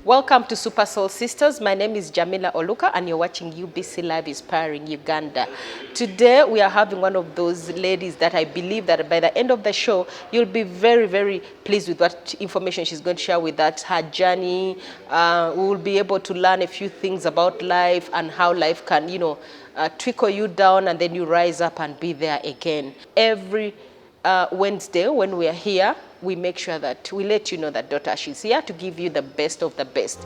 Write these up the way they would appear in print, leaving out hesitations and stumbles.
Welcome to 3Oul 3Isters. My name is Jamila Oluka and you're watching UBC Live Inspiring Uganda. Today we are having one of those ladies that I believe that by the end of the show, you'll be very, very pleased with what information she's going to share with us, her journey. We will be able to learn a few things about life and how life can, trickle you down and then you rise up and be there again. Every Wednesday when we are here, we make sure that we let you know that Dr. Ash is here to give you the best of the best.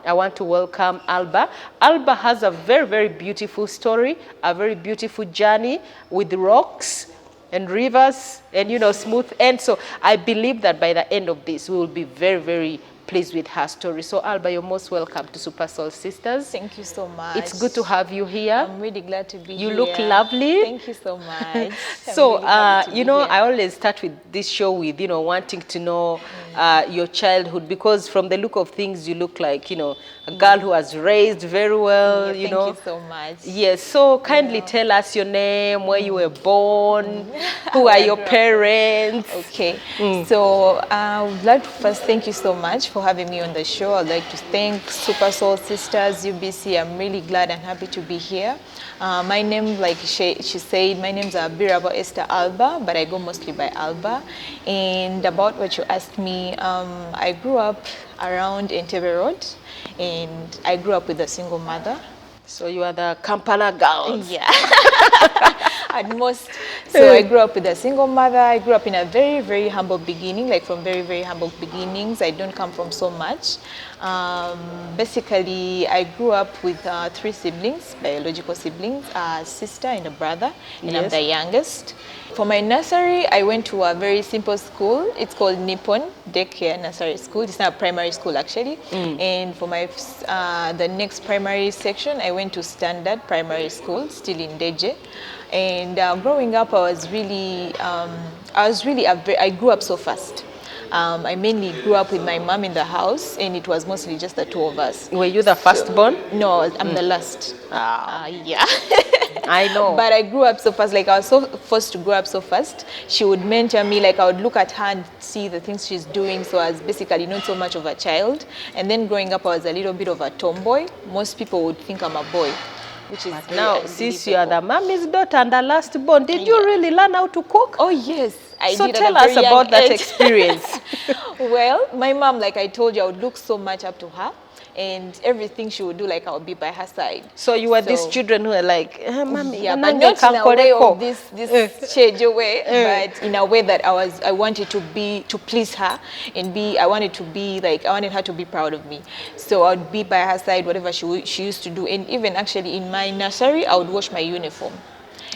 I want to welcome Alba. Alba has a very, very beautiful story, a very beautiful journey with rocks and rivers and, smooth end. So I believe that by the end of this, we will be very, very pleased with her story. So Alba, you're most welcome to 3Oul 3Isters. Thank you so much. It's good to have you here. I'm really glad to be here. You look lovely. Thank you so much. So, I always start with this show with, wanting to know your childhood, because from the look of things, you look like, a girl who was raised very well, Thank you so much. Yes, so kindly tell us your name, where you were born, who are your parents. Okay, so I would like to first thank you so much for having me on the show. I'd like to thank 3Oul 3Isters, UBC. I'm really glad and happy to be here. My name, like she said, my name's Birabwa Esther Alba, but I go mostly by Alba. And about what you asked me, I grew up around Entebbe Road, and I grew up with a single mother. So you are the Kampala girls. Yeah. At most. So I grew up with a single mother. I grew up in a very, very humble beginning, like from very, very humble beginnings. I don't come from so much. Basically, I grew up with 3 siblings, biological siblings, a sister and a brother, and I'm the youngest. For my nursery, I went to a very simple school. It's called Nippon Daycare Nursery School. It's not a primary school, actually. And for my the next primary section, I went to Standard Primary School, still in Deje. And growing up, I grew up so fast. I mainly grew up with my mom in the house, and it was mostly just the 2 of us. Were you the firstborn? No, I'm the last. Yeah. I know. But I grew up so fast. Like, I was so forced to grow up so fast. She would mentor me. Like, I would look at her and see the things she's doing. So I was basically not so much of a child. And then growing up, I was a little bit of a tomboy. Most people would think I'm a boy. Which is now, since you are the mommy's daughter and the last born, did you really learn how to cook? Oh, yes. I so did tell us about that experience. Well, my mom, like I told you, I would look so much up to her. And everything she would do, like, I would be by her side. So you were these children who are like, Mommy, yeah, but not in a way of this schedule way, but in a way that I wanted to please her, and I wanted her to be proud of me. So I would be by her side, whatever she used to do. And even actually in my nursery, I would wash my uniform.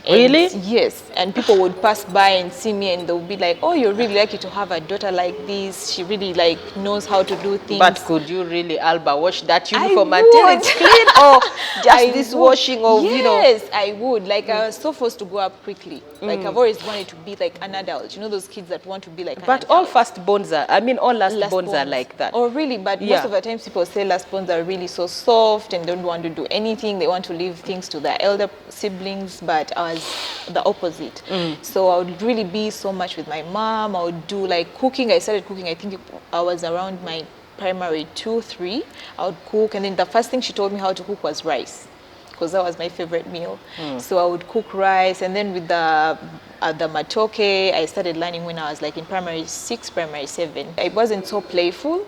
Really? Yes, and people would pass by and see me, and they would be like, "Oh, you're really lucky to have a daughter like this. She really knows how to do things." But could you really, Alba, wash that uniform until it's clean, or just this washing of Yes, I would. Like, I was so forced to grow up quickly. Like, I've always wanted to be like an adult. Those kids that want to be like. But all firstborns all lastborns are like that. Oh, really? But most of the times, people say lastborns are really so soft and don't want to do anything. They want to leave things to their elder siblings. But I was the opposite. So I would really be so much with my mom. I would do like cooking. I started cooking, I think I was around my primary 2, 3. I would cook, and then the first thing she told me how to cook was rice, because that was my favorite meal. So I would cook rice, and then with the matoke, I started learning when I was like in primary 6, primary 7. I wasn't so playful.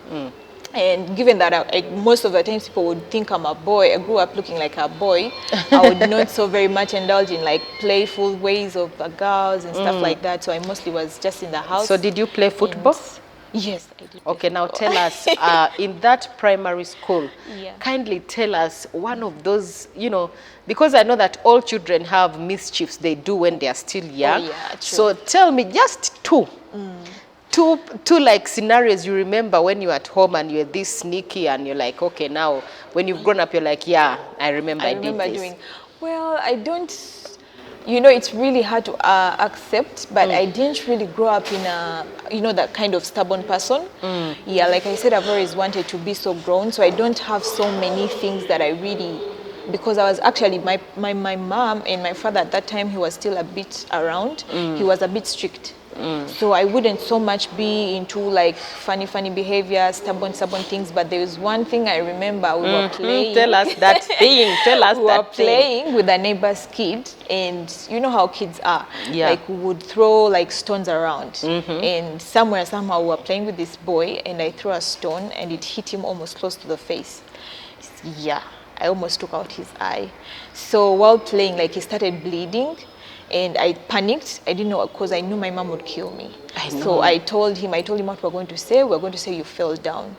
And given that most of the times people would think I'm a boy, I grew up looking like a boy, I would not so very much indulge in like playful ways of the girls and stuff like that. So I mostly was just in the house. So did you play football? Yes, I did. Okay, now tell us, in that primary school, kindly tell us one of those, because I know that all children have mischiefs they do when they are still young. Oh, yeah, true. So tell me just two like scenarios you remember when you're at home and you're this sneaky and you're like, okay, now when you've grown up, you're like, yeah, I remember I did this. Well, I don't, it's really hard to accept, but I didn't really grow up in a, that kind of stubborn person. Yeah, like I said, I've always wanted to be so grown, so I don't have so many things that I really, because I was actually, my mom and my father at that time, he was still a bit around. He was a bit strict. So I wouldn't so much be into like funny behavior, stubborn things. But there was one thing I remember. We were playing. Tell us that thing. Tell us We were that thing. playing with a neighbor's kid, and you know how kids are. Yeah. Like we would throw like stones around, and somehow we were playing with this boy, and I threw a stone, and it hit him almost close to the face. Yeah, I almost took out his eye. So while playing, like he started bleeding. And I panicked. I didn't know, because I knew my mom would kill me. So I told him what we're going to say. We're going to say you fell down.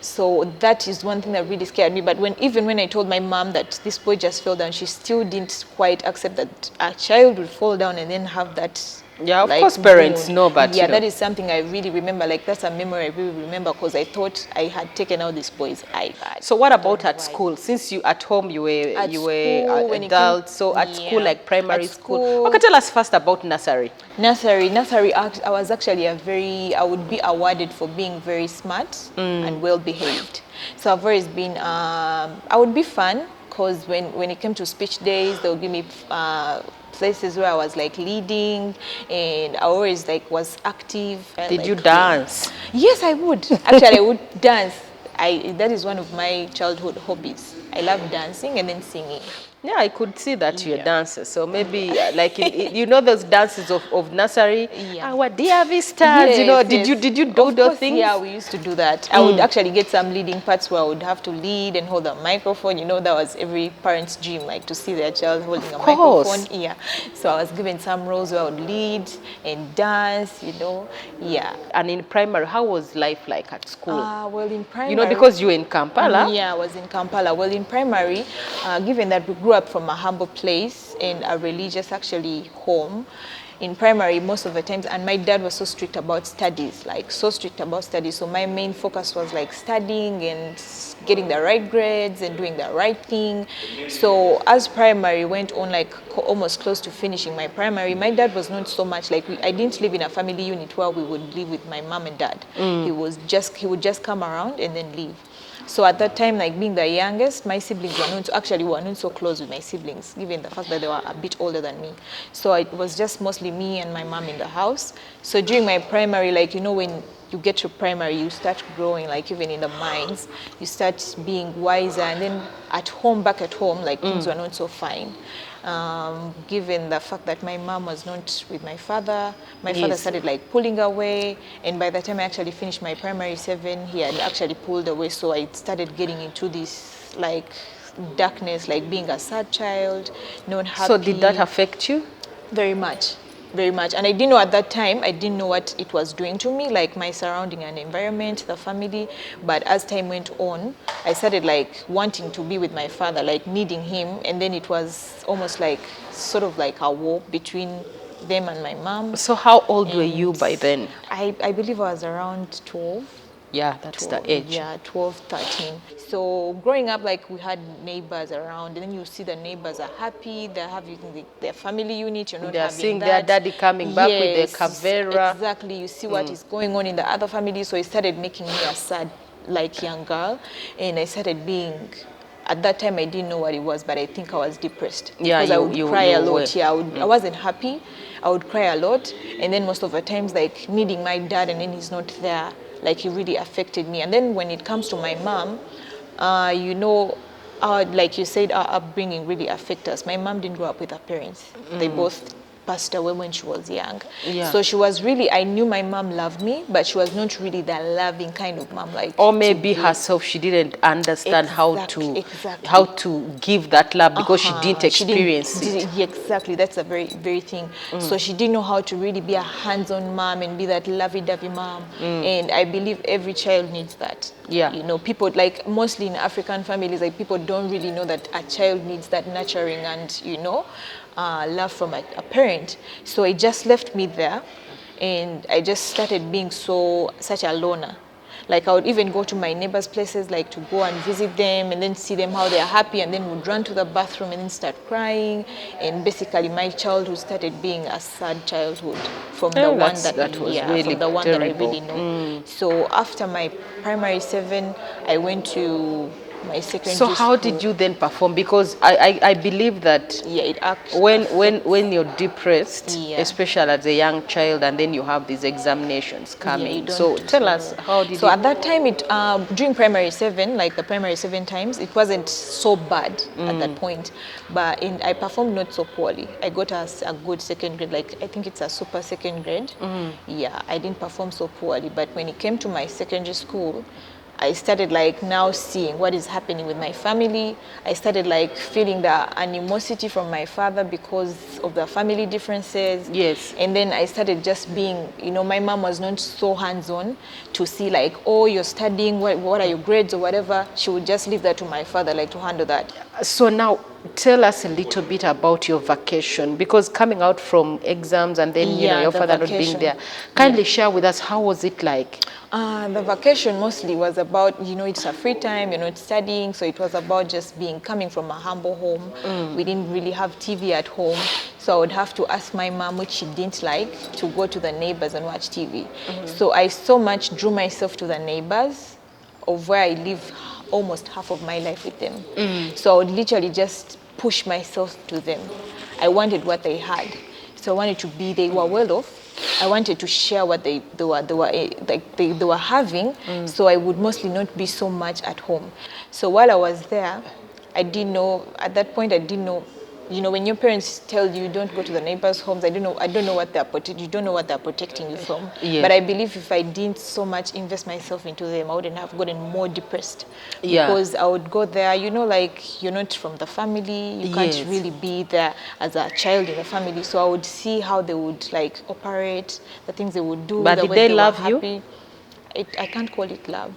So that is one thing that really scared me. But even when I told my mom that this boy just fell down, she still didn't quite accept that a child would fall down and then have that. Yeah, of like, course parents wound. know, but yeah, you know. that is something I really remember. Like that's a memory I really remember, because I thought I had taken out this boy's eye. So what about at school? Since you at home you were school, when it adult, came- so at school, yeah. like primary At school. school- Okay, tell us first about nursery. Nursery, I was actually I would be awarded for being very smart and well behaved. So I've always been, I would be fun, because when it came to speech days, they would give me places where I was like leading, and I always like was active. Did you dance? Yes, I would. Actually, I would dance. That is one of my childhood hobbies. I love dancing and then singing. Yeah, I could see that you're a dancer. So maybe like you know those dances of nursery. Yeah. Our dear vistas, you know. Did you do Of those course, things? Yeah, we used to do that. I would actually get some leading parts where I would have to lead and hold a microphone. You know, that was every parent's dream, like to see their child holding a microphone. Yeah. So I was given some roles where I would lead and dance. You know, yeah. And in primary, how was life like at school? Well, in primary, You know, because you were in Kampala. Yeah, I was in Kampala. Well, in primary, given that we grew up from a humble place in a religious actually home, in primary most of the times, and my dad was so strict about studies, like so strict about studies. So my main focus was like studying and getting the right grades and doing the right thing. So as primary went on, like almost close to finishing my primary, my dad was not so much like, I didn't live in a family unit where we would live with my mom and dad. He would just come around and then leave. So at that time, like being the youngest, my siblings were not so close with my siblings, given the fact that they were a bit older than me. So it was just mostly me and my mom in the house. So during my primary, like, you know, when you get to primary, you start growing, like even in the minds, you start being wiser. And then back at home, like things were not so fine. Given the fact that my mom was not with my father started like pulling away, and by the time I actually finished my primary 7, he had actually pulled away. So I started getting into this like darkness, like being a sad child, not happy. So did that affect you? Very much. Very much. And I didn't know at that time, I didn't know what it was doing to me, like my surrounding and environment, the family. But as time went on, I started like wanting to be with my father, like needing him. And then it was almost like sort of like a war between them and my mom. So how old were you by then? I believe I was around 12. Yeah, that's 12, the age. Yeah, 12, 13. So growing up, like we had neighbors around, and then you see the neighbors are happy, they're having their family unit, you're not They're having seeing that. their daddy coming back with Yes, the Kavera. Exactly, you see what is going on in the other family, so it started making me a sad, like young girl, and I started being, at that time I didn't know what it was, but I think I was depressed. Yeah, because I would cry a lot. were. Yeah, I wasn't happy, I would cry a lot, and then most of the times like needing my dad, and then he's not there. Like it really affected me. And then when it comes to my mom, you know, like you said, our upbringing really affected us. My mom didn't grow up with her parents. They both passed away when she was young. Yeah. So she was really, I knew my mom loved me, but she was not really that loving kind of mom. Like, or maybe herself, she didn't understand how to give that love because she didn't experience it. Exactly, that's a very thing. So she didn't know how to really be a hands-on mom and be that lovey-dovey mom. And I believe every child needs that. Yeah. You know, people, like mostly in African families, like people don't really know that a child needs that nurturing and, you know, love from a parent. So it just left me there, and I just started being such a loner. Like I would even go to my neighbors' places, like to go and visit them and then see them how they are happy, and then would run to the bathroom and then start crying. And basically my childhood started being a sad childhood from the one that was really from the one terrible. that I really know. So after my primary 7, I went to my secondary So how school. did you then perform? Because I believe that Yeah, it actually when you're depressed, Yeah. especially as a young child, and then you have these examinations Yeah, you coming. don't So do tell so us, well. how did So it? at that time, it during primary 7, like the primary 7 times, it wasn't so bad at that point. But I performed not so poorly. I got a good second grade, like I think it's a super second grade. Yeah, I didn't perform so poorly. But when it came to my secondary school, I started like now seeing what is happening with my family. I started like feeling the animosity from my father because of the family differences. Yes. And then I started just being, my mom was not so hands-on to see like, oh, you're studying, what are your grades or whatever. She would just leave that to my father, like to handle that. So now tell us a little bit about your vacation, because coming out from exams and then Yeah, your the father not being vacation. there. Kindly share with us, how was it like? The vacation mostly was about, it's a free time, it's studying, so it was about just coming from a humble home. We didn't really have TV at home, so I would have to ask my mom, which she didn't like, to go to the neighbors and watch TV. So I so much drew myself to the neighbors of where I live almost half of my life with them. So I would literally just push myself to them. I wanted what they had. So I wanted to be, they were well off. I wanted to share what they were having, so I would mostly not be so much at home. So while I was there, I didn't know, at that point I didn't know, when your parents tell you don't go to the neighbors' homes, I don't know what you don't know what they're protecting you from. Yes. But I believe if I didn't so much invest myself into them, I wouldn't have gotten more depressed. Yeah. Because I would go there, like you're not from the family, you Yes. can't really be there as a child in the family. So I would see how they would like operate, the things they would do, But the did way they were love you? happy. I can't call it love.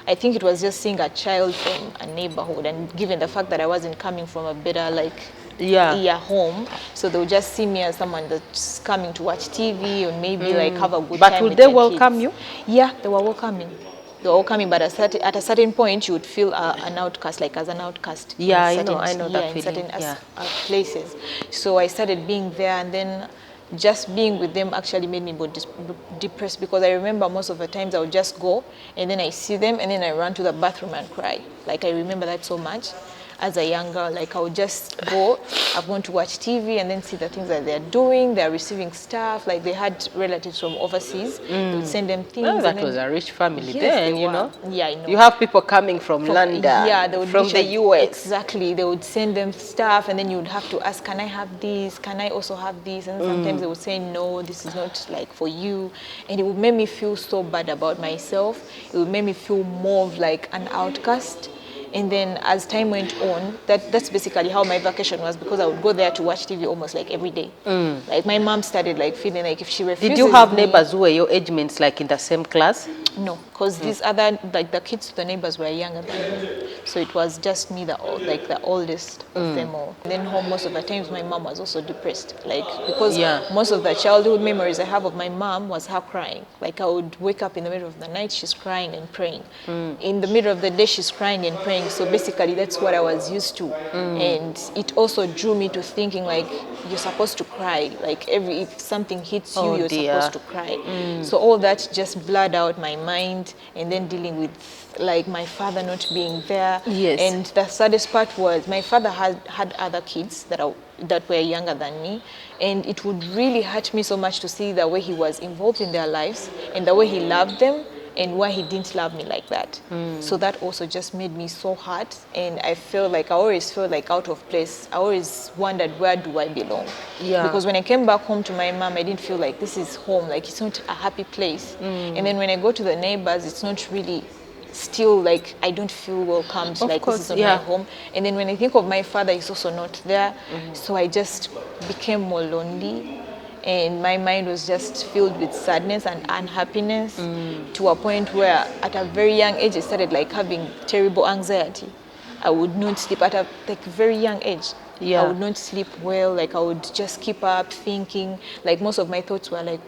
I think it was just seeing a child from a neighborhood, and given the fact that I wasn't coming from a better home, so they would just see me as someone that's coming to watch TV or maybe like have a good But time would with they their welcome kids. you? Yeah, they were welcoming. They were welcoming, but at a certain point, you would feel an outcast, like as an outcast. Yeah, in I know, certain, I know that in feeling, certain yeah. places. So I started being there, and then just being with them actually made me more depressed, because I remember most of the times I would just go and then I see them and then I run to the bathroom and cry. Like I remember that so much. As a young girl, like I would just go, I want to watch TV and then see the things that they're doing. They're receiving stuff, like they had relatives from overseas. They would send them things. Oh, that and then, was a rich family yes, then, they you were. know. Yeah, I know. You have people coming from London, Yeah, they would from the literally- US. Exactly. They would send them stuff, and then you would have to ask, can I have this? Can I also have this? And sometimes they would say, no, this is not like for you. And it would make me feel so bad about myself. It would make me feel more of like an outcast. And then as time went on, that's basically how my vacation was, because I would go there to watch TV almost like every day. Like my mom started like feeling like if she refuses Did you have me- neighbors who were your age mates, like in the same class? No, because these other, like the kids, the neighbors were younger than me. So it was just me, the oldest of them all. And then home, most of the times my mom was also depressed. Like, because Yeah. most of the childhood memories I have of my mom was her crying. Like I would wake up in the middle of the night, she's crying and praying. In the middle of the day, she's crying and praying. So basically that's what I was used to. And it also drew me to thinking like, you're supposed to cry. Like if something hits you, Oh, you're dear. supposed to cry. So all that just blurred out my mind, and then dealing with like my father not being there. Yes. And the saddest part was my father had other kids that were younger than me, and it would really hurt me so much to see the way he was involved in their lives and the way he loved them and why he didn't love me like that. So that also just made me so hurt, and I always felt like out of place. I always wondered, where do I belong? Yeah. Because when I came back home to my mom, I didn't feel like this is home, like it's not a happy place. And then when I go to the neighbors, it's not really, still like I don't feel welcomed, Of like course, this is not yeah. my home. And then when I think of my father, he's also not there. So I just became more lonely, and my mind was just filled with sadness and unhappiness, to a point where at a very young age I started like having terrible anxiety. I would not sleep at a very young age. Yeah. I would not sleep well. Like I would just keep up thinking. Like most of my thoughts were like,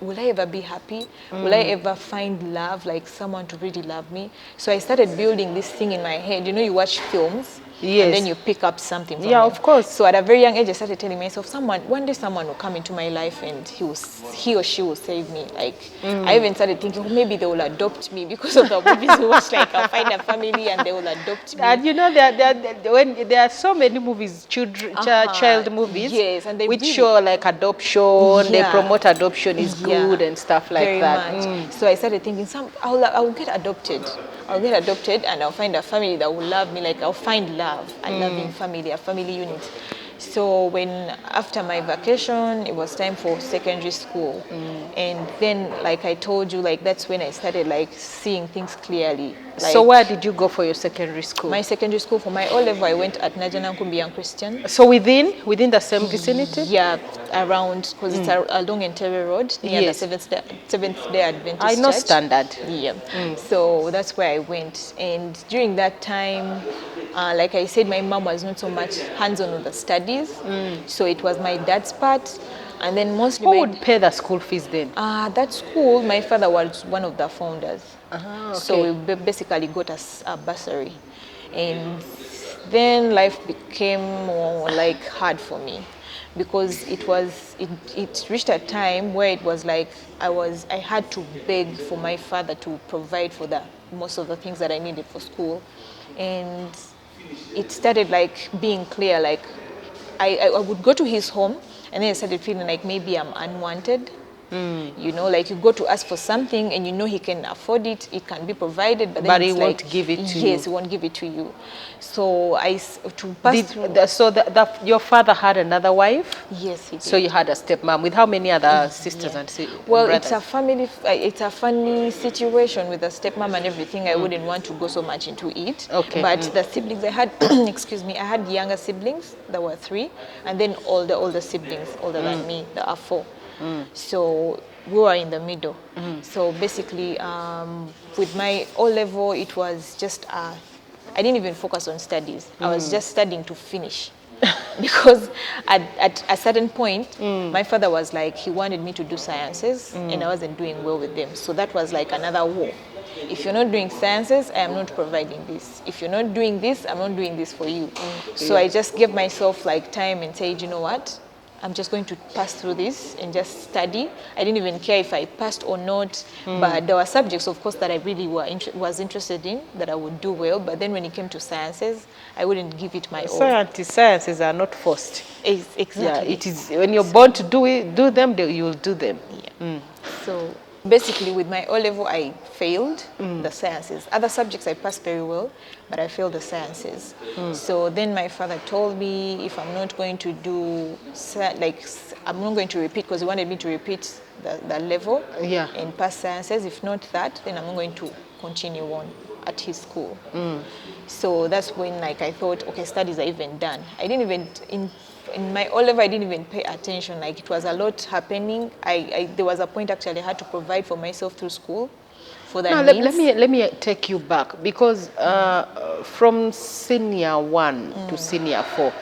will I ever be happy? Will I ever find love, like someone to really love me? So I started building this thing in my head. You watch films Yes. and then you pick up something from Yeah, them. of course. So at a very young age, I started telling myself, one day someone will come into my life and he or she will save me. Like, I even started thinking, oh, maybe they will adopt me because of the movies we watch. Like, I'll find a family and they will adopt me. And you know, when there are so many movies, child movies, yes, and they which really show like adoption, they Yeah. promote adoption is good and stuff like very that. much. So I started thinking, I'll get adopted. I'll get adopted and I'll find a family that will love me. Like, I'll find love, a loving family, a family unit. So after my vacation, it was time for secondary school. And then, like I told you, like that's when I started like seeing things clearly. Like, So where did you go for your secondary school? my secondary school, for my O-level, I went at Najana Young Christian. So within the same vicinity? Yeah, around, because it's along Enterre Road, near Yes. the Seventh-day Adventist I know Church. Standard. Yeah. So that's where I went. And during that time, like I said, my mom was not so much hands-on with the studies. So it was my dad's part. And then mostly Who would pay the school fees then? that school, my father was one of the founders. Okay. So we basically got us a bursary. And then life became more like hard for me, because it reached a time where it was like I had to beg for my father to provide for most of the things that I needed for school. And it started like being clear, like I would go to his home, and then I started feeling like maybe I'm unwanted. You know, like you go to ask for something and you know he can afford it, it can be provided, but then But it's he won't like, give it to you. Yes, he won't give it to you. So to pass through. So your father had another wife? Yes, he did. So you had a stepmom with how many other sisters Yeah. and Well, brothers? it's a funny situation with the stepmom and everything. I wouldn't want to go so much into it. Okay. But the siblings I had, excuse me, I had younger siblings. There were 3, and then older siblings, older than me. There are 4. So we were in the middle. So basically, with my O-level, it was just I didn't even focus on studies. I was just studying to finish. Because at a certain point, my father was like, he wanted me to do sciences, and I wasn't doing well with them. So that was like another war. If you're not doing sciences, I am not providing this. If you're not doing this, I'm not doing this for you. So I just gave myself like time and said, you know what? I'm just going to pass through this and just study. I didn't even care if I passed or not, but there were subjects, of course, that I really was interested in, that I would do well. But then when it came to sciences, I wouldn't give it my all. Sciences are not forced. Exactly. Yeah, it is when you're born to do them, you will do them. Yeah. So basically, with my O-level, I failed the sciences. Other subjects I passed very well, but I failed the sciences. So then my father told me if I'm not going to do, I'm not going to repeat, because he wanted me to repeat the level and pass sciences. If not that, then I'm not going to continue on at his school. So that's when I thought, okay, studies are even done. I didn't even, in my O-level, I didn't even pay attention. Like, it was a lot happening. There was a point actually I had to provide for myself through school for the needs. Let me take you back, because from senior 1 to senior 4,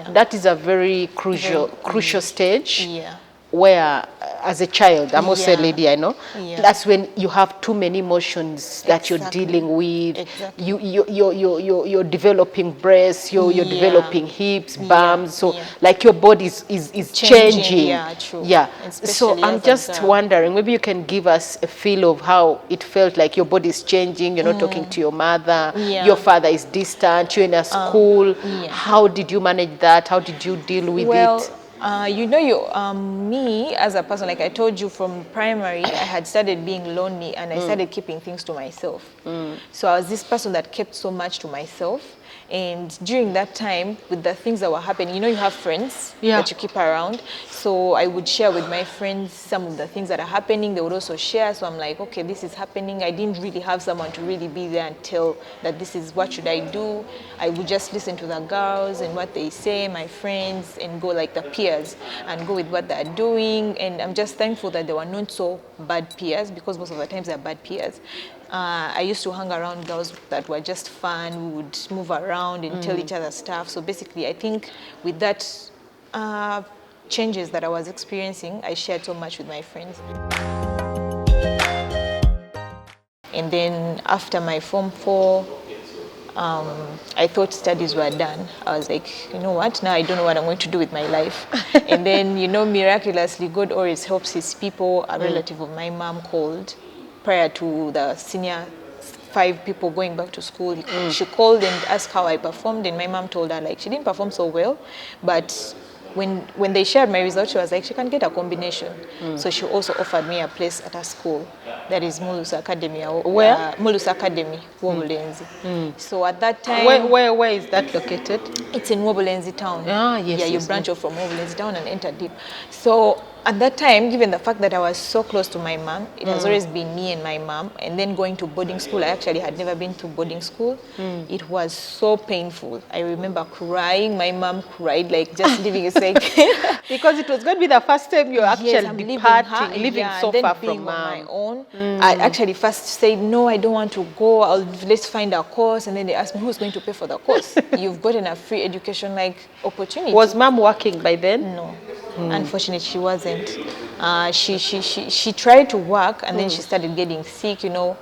that is a very crucial stage. Yeah. Where, as a child, I'm also a lady, I know, Yeah. that's when you have too many emotions that you're Exactly. dealing with. Exactly. You're developing breasts, you're developing hips, bums, so like your body is changing. Yeah, true. Yeah. Especially So I'm as a just girl. wondering, maybe you can give us a feel of how it felt like your body is changing, you're not talking to your mother, Yeah. your father is distant, you're in a school. yeah. How did you manage that? How did you deal with it? Me as a person, like I told you, from primary, I had started being lonely, and I started keeping things to myself. So I was this person that kept so much to myself. And during that time, with the things that were happening, you have friends that you keep around. So I would share with my friends some of the things that are happening. They would also share. So I'm like, okay, this is happening. I didn't really have someone to really be there and tell that this is what should I do. I would just listen to the girls and what they say, my friends, and go like the peers and go with what they're doing. And I'm just thankful that they were not so bad peers, because most of the times they're bad peers. I used to hang around girls that were just fun. We would move around and tell each other stuff. So basically, I think with that changes that I was experiencing, I shared so much with my friends. And then after my Form 4, I thought studies were done. I was like, you know what, now I don't know what I'm going to do with my life. And then, you know, miraculously, God always helps his people. A relative of my mom called prior to the senior 5 people going back to school. She called and asked how I performed, and my mom told her, like, she didn't perform so well, but when they shared my results, she was like, she can get a combination. So she also offered me a place at a school, that is Mulus Academy. Where? Mulus Academy, Wobulenzi. So at that time, Where is that located? it's in Wobulenzi town. Ah, yes, Yeah, you yes, branch off from Wobulenzi town and enter deep. So at that time, given the fact that I was so close to my mom, it has always been me and my mom. And then going to boarding school, I actually had never been to boarding school. It was so painful. I remember crying. My mom cried, like just leaving. It's like Because it was going to be the first time you're actually yes, I'm departing, living yeah, so and then far being from on my mom. own. I actually first said, no, I don't want to go. Let's find a course. And then they asked me, who's going to pay for the course? You've gotten a free education like opportunity. Was mom working by then? No, unfortunately, she wasn't. She tried to work, and then she started getting sick. You know,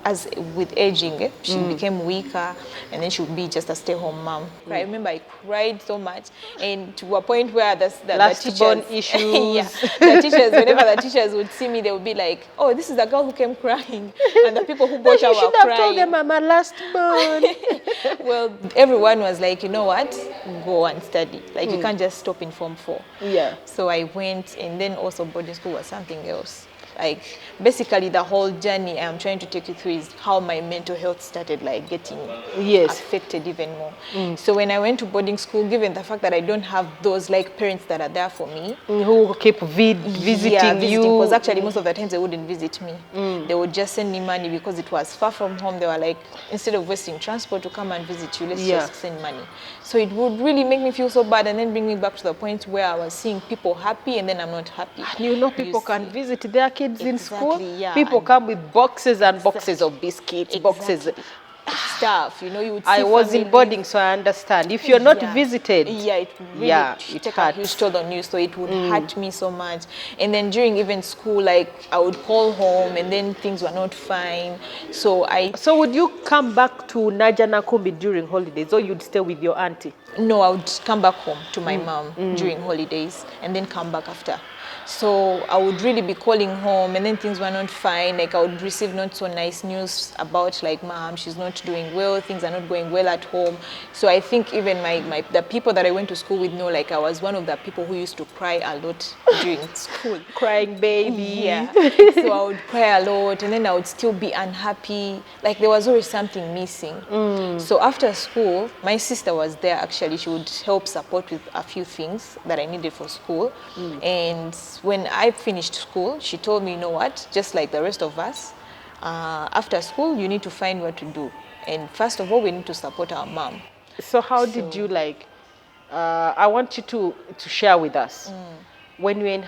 as with aging, she became weaker, and then she would be just a stay-home mom. I remember I cried so much, and to a point where the Last-born teachers, issues. yeah, the teachers, whenever the teachers would see me, they would be like, "Oh, this is the girl who came crying," and the people who brought her You were should have told crying. them I'm a last born. Well, everyone was like, you know what, go and study. Like, you can't just stop in Form 4. Yeah. So I went, and then also boarding school was something else. Like, basically the whole journey I'm trying to take you through is how my mental health started like getting affected even more. So when I went to boarding school, given the fact that I don't have those like parents that are there for me, Who keep visiting you. because actually most of the times they wouldn't visit me. They would just send me money because it was far from home. They were like, instead of wasting transport to come and visit you, let's just send money. So it would really make me feel so bad, and then bring me back to the point where I was seeing people happy and then I'm not happy. You know, people can visit their kids in school. Yeah, People come with boxes and boxes of biscuits, boxes. Stuff, you know, you would see I was in families. boarding, so I understand. If you're not visited, it really it take a huge toll on you, so it would hurt me so much. And then during even school, like I would call home, and then things were not fine. So would you come back to Naja Nakumbi during holidays, or you'd stay with your auntie? No, I would come back home to my mom during holidays, and then come back after. So I would really be calling home, and then things were not fine. Like I would receive not so nice news about like, mom, she's not doing well, things are not going well at home. So I think even the people that I went to school with know, like I was one of the people who used to cry a lot during school. Crying baby. Yeah. So I would cry a lot, and then I would still be unhappy. Like there was always something missing. So after school, my sister was there actually. She would help support with a few things that I needed for school. And when I finished school, she told me, you know what, just like the rest of us, after school, you need to find what to do. And first of all, we need to support our mom. So how did you like, I want you to share with us, when you were in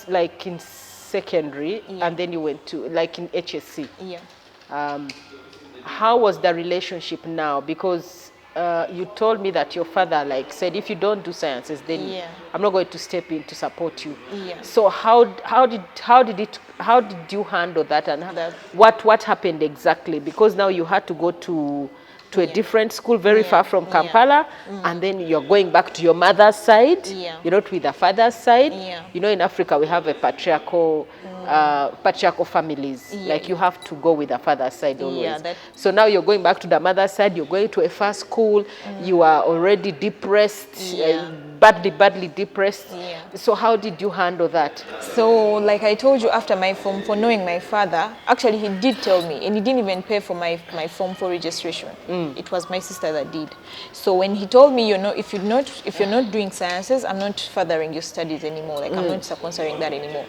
like in secondary, and then you went to, like in HSC. Yeah. How was the relationship now? Because you told me that your father like said, if you don't do sciences, then I'm not going to step in to support you. Yeah. So how did you handle that, and what happened exactly? Because now you had to go to a different school very far from Kampala, and then you're going back to your mother's side. You're not with the father's side. You know, in Africa we have a patriarchal families. Like you have to go with the father's side always. So now you're going back to the mother's side. You're going to a first school. You are already depressed. Badly depressed. So how did you handle that? So like I told you, after my Form 4, knowing my father, actually he did tell me, and he didn't even pay for my Form 4 registration. It was my sister that did. So when he told me, you know, if you're not doing sciences, I'm not furthering your studies anymore. Like I'm not sponsoring that anymore.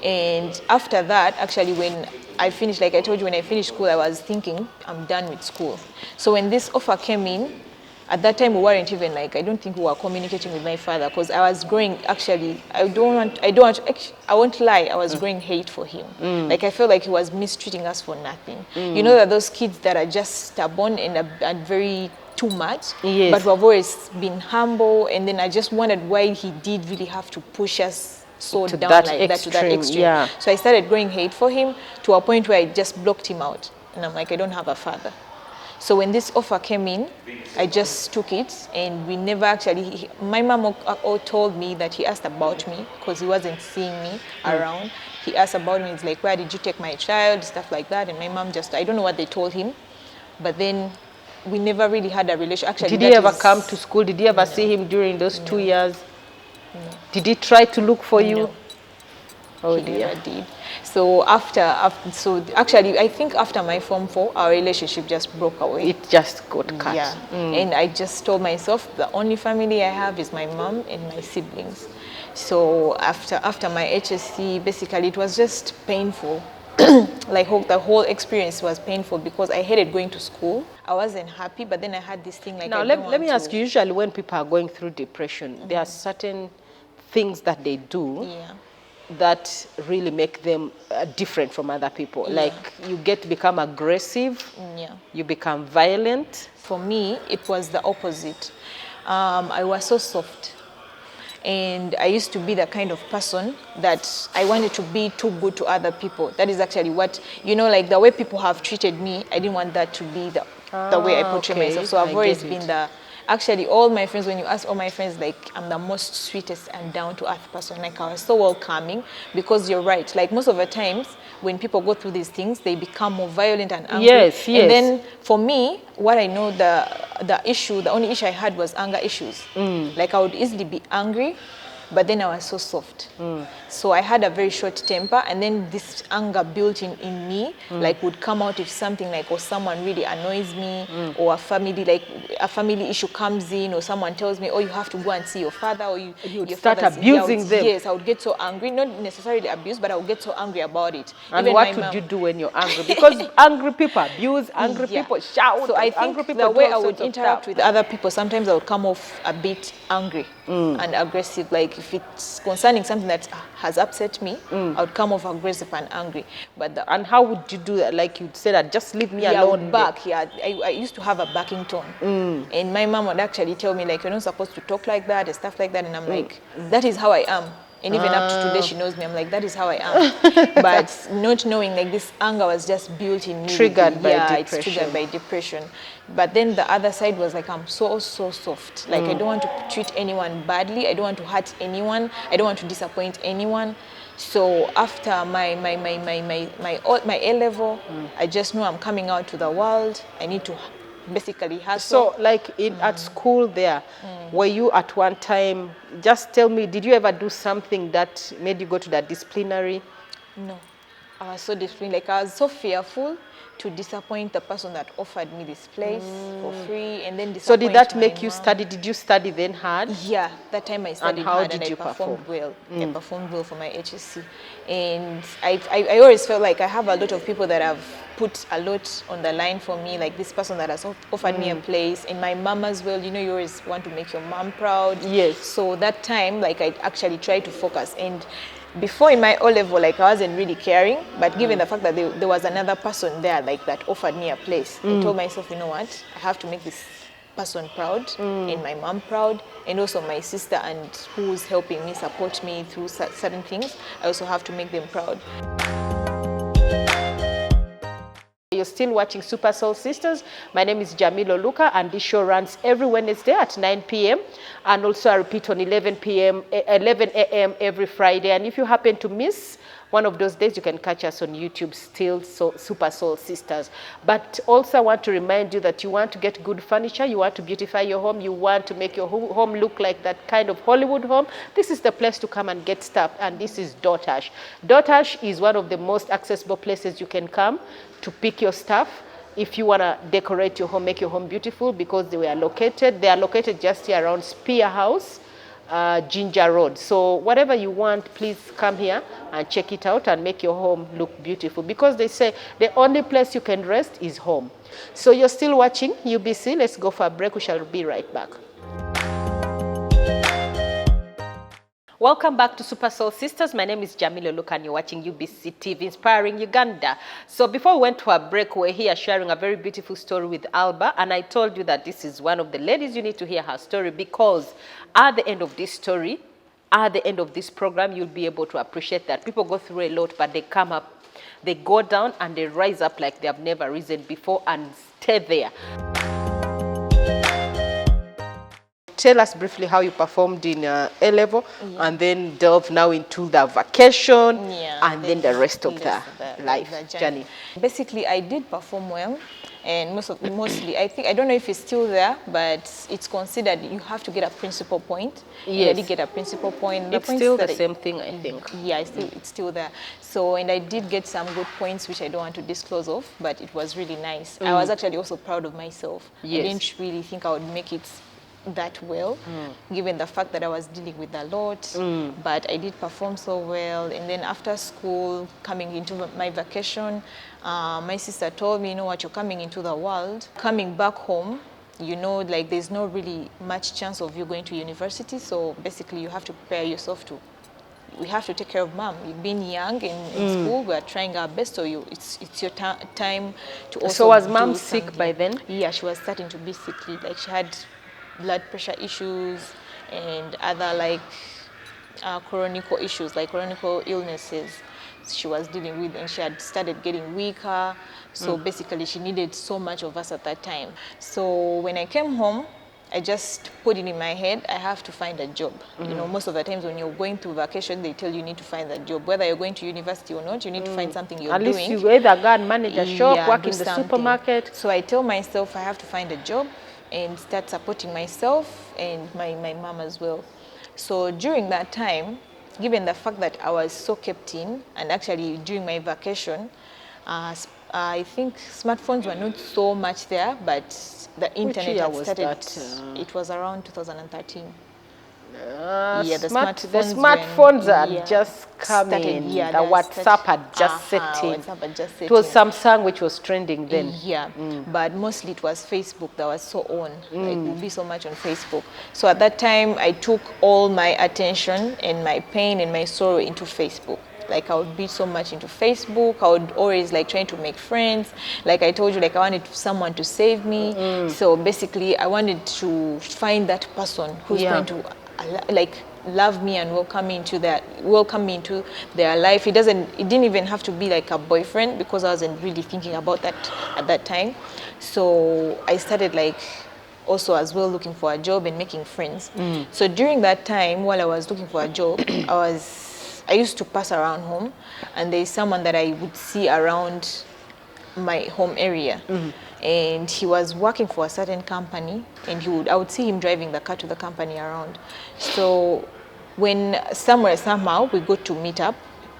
And after that, actually when I finished, like I told you, when I finished school, I was thinking I'm done with school. So when this offer came in, at that time we weren't even like, I don't think we were communicating with my father, because I was growing, actually, I won't lie, I was growing hate for him. Like I felt like he was mistreating us for nothing. You know that those kids that are just stubborn and very too much, but we've always been humble, and then I just wondered why he did really have to push us so to down that like that, to that extreme. Yeah. So I started growing hate for him to a point where I just blocked him out, and I'm like, I don't have a father. So when this offer came in, I just took it, and we never actually, my mom told me that he asked about me because he wasn't seeing me around. He asked about me, it's like, where did you take my child, stuff like that. And my mom just, I don't know what they told him, but then we never really had a relation. Actually, did he ever come to school? Did you ever see him during those 2 years? No. Did he try to look for you? No. Oh He dear. never did. So so actually, I think after my Form 4, our relationship just broke away. It just got cut. Yeah. And I just told myself the only family I have is my mom and my siblings. So after my HSC, basically it was just painful. Like the whole experience was painful because I hated going to school. I wasn't happy, but then I had this thing like, now let me ask you, usually when people are going through depression, there are certain things that they do that really make them different from other people. Like you become aggressive, you become violent. For me, it was the opposite. I was so soft. And I used to be the kind of person that I wanted to be too good to other people. That is actually what, like the way people have treated me, I didn't want that to be the way I portray myself. So I've always been actually all my friends, when you ask all my friends, like I'm the most sweetest and down to earth person. Like I was so welcoming, because you're right. Like most of the times when people go through these things, they become more violent and angry. Yes. And then for me, what I know, the only issue I had was anger issues. Like I would easily be angry, but then I was so soft. So I had a very short temper, and then this anger built in me, like would come out if something like, or someone really annoys me, or a family issue comes in, or someone tells me, oh, you have to go and see your father, or you would start abusing them. Yes, I would get so angry, not necessarily abuse, but I would get so angry about it. And even what would you do when you're angry? Because angry people abuse, angry people shout. So I think the way I would interact with other people, sometimes I would come off a bit angry and aggressive. Like if it's concerning something that has upset me, I would come off aggressive and angry. And how would you do that? Like you'd say that, just leave me alone. I used to have a backing tone. And my mom would actually tell me, like, you're not supposed to talk like that and stuff like that. And I'm like, that is how I am. And even up to today, she knows me. I'm like, that is how I am. But not knowing, like, this anger was just built in me. Triggered by depression. It's triggered by depression. But then the other side was like, I'm so soft. Like, I don't want to treat anyone badly. I don't want to hurt anyone. I don't want to disappoint anyone. So after my A level, I just know I'm coming out to the world. I need to basically hustle. So like at school there, were you at one time, just tell me, did you ever do something that made you go to that disciplinary? No, I was so disciplined. Like I was so fearful to disappoint the person that offered me this place for free, and then so did that make you study? Did you study then hard? Yeah, that time I studied and how hard, did and you I performed well. I Mm. performed well for my HSC, and I always felt like I have a lot of people that have put a lot on the line for me, like this person that has offered me a place, and my mom as well. You know, you always want to make your mom proud. Yes. So that time, like I actually tried to focus, and before in my O level, like I wasn't really caring, but given the fact that there was another person there, like that offered me a place, I told myself, you know what, I have to make this person proud, and my mom proud, and also my sister, and who's helping me, support me through certain things. I also have to make them proud. You're still watching Super Soul Sisters. My name is Jamila Oluka, and this show runs every Wednesday at 9 p.m. and also I repeat on 11 a.m. every Friday. And if you happen to miss one of those days, you can catch us on YouTube, still Super Soul Sisters. But also I want to remind you that you want to get good furniture, you want to beautify your home, you want to make your home look like that kind of Hollywood home. This is the place to come and get stuff, and this is Dotash. Dotash is one of the most accessible places you can come to pick your stuff if you want to decorate your home, make your home beautiful, because they are located just here around Spear House, Ginger Road. So whatever you want, please come here and check it out and make your home look beautiful, because they say the only place you can rest is home. So you're still watching UBC. Let's go for a break. We shall be right back. Welcome back to Super Soul Sisters. My name is Jamila Oluka, and you're watching UBC TV, Inspiring Uganda. So before we went to a break, we're here sharing a very beautiful story with Alba, and I told you that this is one of the ladies you need to hear her story, because at the end of this story, at the end of this program, you'll be able to appreciate that people go through a lot, but they come up, they go down, and they rise up like they have never risen before, and stay there. Tell us briefly how you performed in A-level, and then delve now into the vacation, and then the rest of the life journey. Basically, I did perform well, and mostly, I think, I don't know if it's still there, but it's considered you have to get a principal point. Yes. I did get a principal point. It's still the same thing, I think. Yeah, it's still there. So, and I did get some good points, which I don't want to disclose of, but it was really nice. I was actually also proud of myself. Yes. I didn't really think I would make it that well, given the fact that I was dealing with a lot, but I did perform so well. And then after school, coming into my vacation, my sister told me, you know what, you're coming into the world. Coming back home, you know, like there's no really much chance of you going to university, so basically you have to prepare yourself to, we have to take care of mom. You've been young in school, we're trying our best, so it's your time to also. So was mom sick by then? Yeah, she was starting to be sickly, like she had blood pressure issues and other like chronic issues, like chronic illnesses she was dealing with, and she had started getting weaker. So basically she needed so much of us at that time. So when I came home, I just put it in my head, I have to find a job. You know, most of the times when you're going through vacation, they tell you need to find a job. Whether you're going to university or not, you need to find something you're doing. At least you either go and manage a shop, work in the supermarket. So I tell myself I have to find a job and start supporting myself and my mom as well. So during that time, given the fact that I was so kept in, and actually during my vacation, I think smartphones were not so much there, but the internet had started. It was around 2013. Yeah, the smartphones are just coming. The WhatsApp had just set in. It was Samsung which was trending then. Yeah, but mostly it was Facebook that was so on. Like, it would be so much on Facebook. So at that time, I took all my attention and my pain and my sorrow into Facebook. Like I would be so much into Facebook. I would always like trying to make friends. Like I told you, like I wanted someone to save me. So basically, I wanted to find that person who's going to like love me and welcome me into their life. It didn't even have to be like a boyfriend, because I wasn't really thinking about that at that time. So I started like also as well looking for a job and making friends. So during that time, while I was looking for a job, I used to pass around home, and there's someone that I would see around my home area. And he was working for a certain company, and I would see him driving the car to the company around. So when somehow we got to meet up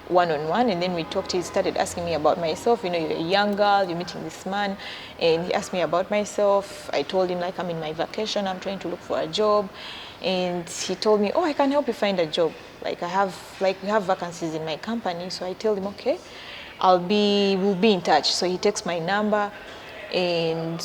one-on-one, and then we talked, he started asking me about myself. You know, you're a young girl, you're meeting this man, and he asked me about myself. I told him like I'm in my vacation, I'm trying to look for a job. And he told me, oh, I can help you find a job. Like we have vacancies in my company. So I told him, okay, we'll be in touch. So he takes my number, and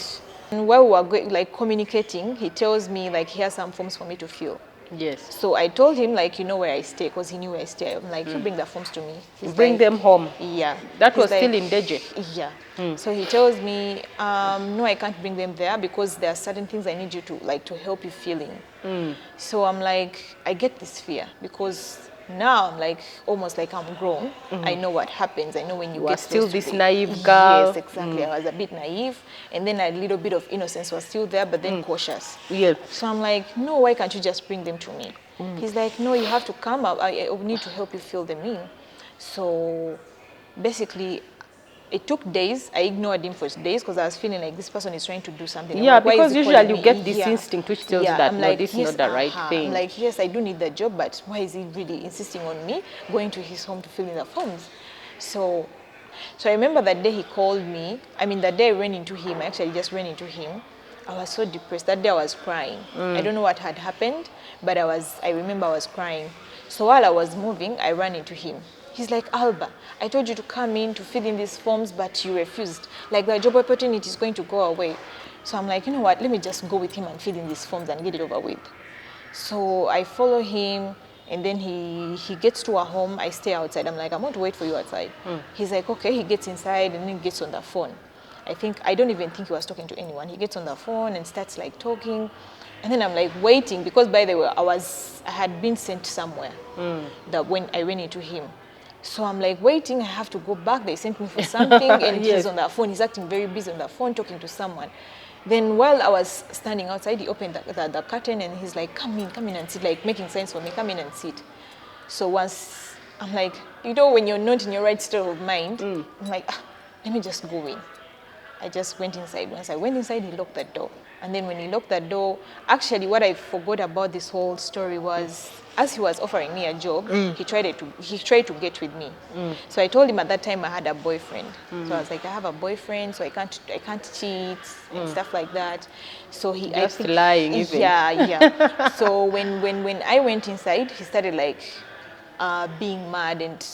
while we were communicating, he tells me like he has some forms for me to fill. Yes. So I told him like, you know where I stay, because he knew where I stay. I'm like, you bring the forms to me. Bring them home. Yeah. That was still in Deje. Yeah. So he tells me, no, I can't bring them there, because there are certain things I need you to help you fill in. So I'm like, I get this fear, because now I'm like almost like I'm grown. I know what happens. I know when you get still this naive girl. Yes, exactly. I was a bit naive, and then a little bit of innocence was still there, but then cautious. Yeah. So I'm like, no, why can't you just bring them to me? He's like, no, you have to come up. I need to help you fill them in. So basically, it took days. I ignored him for days, because I was feeling like this person is trying to do something. Yeah, because usually you get this instinct which tells you that no, this is not the right thing. I'm like, yes, I do need the job, but why is he really insisting on me going to his home to fill in the forms? So I remember that day he called me. I mean, that day I ran into him. I actually just ran into him. I was so depressed. That day I was crying. I don't know what had happened, but I remember I was crying. So while I was moving, I ran into him. He's like, Alba, I told you to come in to fill in these forms, but you refused. Like the job opportunity is going to go away. So I'm like, you know what, let me just go with him and fill in these forms and get it over with. So I follow him, and then he gets to our home. I stay outside. I'm like, I'm going to wait for you outside. He's like, okay. He gets inside, and then gets on the phone. I don't even think he was talking to anyone. He gets on the phone and starts like talking. And then I'm like waiting, because by the way, I had been sent somewhere that when I ran into him. So I'm like waiting, I have to go back. They sent me for something, and Yes. he's on the phone. He's acting very busy on the phone, talking to someone. Then while I was standing outside, he opened the curtain, and he's like, come in and sit, like making sense for me, come in and sit. So once I'm like, you know, when you're not in your right state of mind, I'm like, let me just go in. I just went inside. Once I went inside, he locked the door. And then when he locked the door, actually what I forgot about this whole story was, as he was offering me a job, he tried to get with me. So I told him at that time I had a boyfriend. So I was like, I have a boyfriend, so I can't cheat and stuff like that. So he Just lying even. Yeah. So when I went inside, he started like being mad and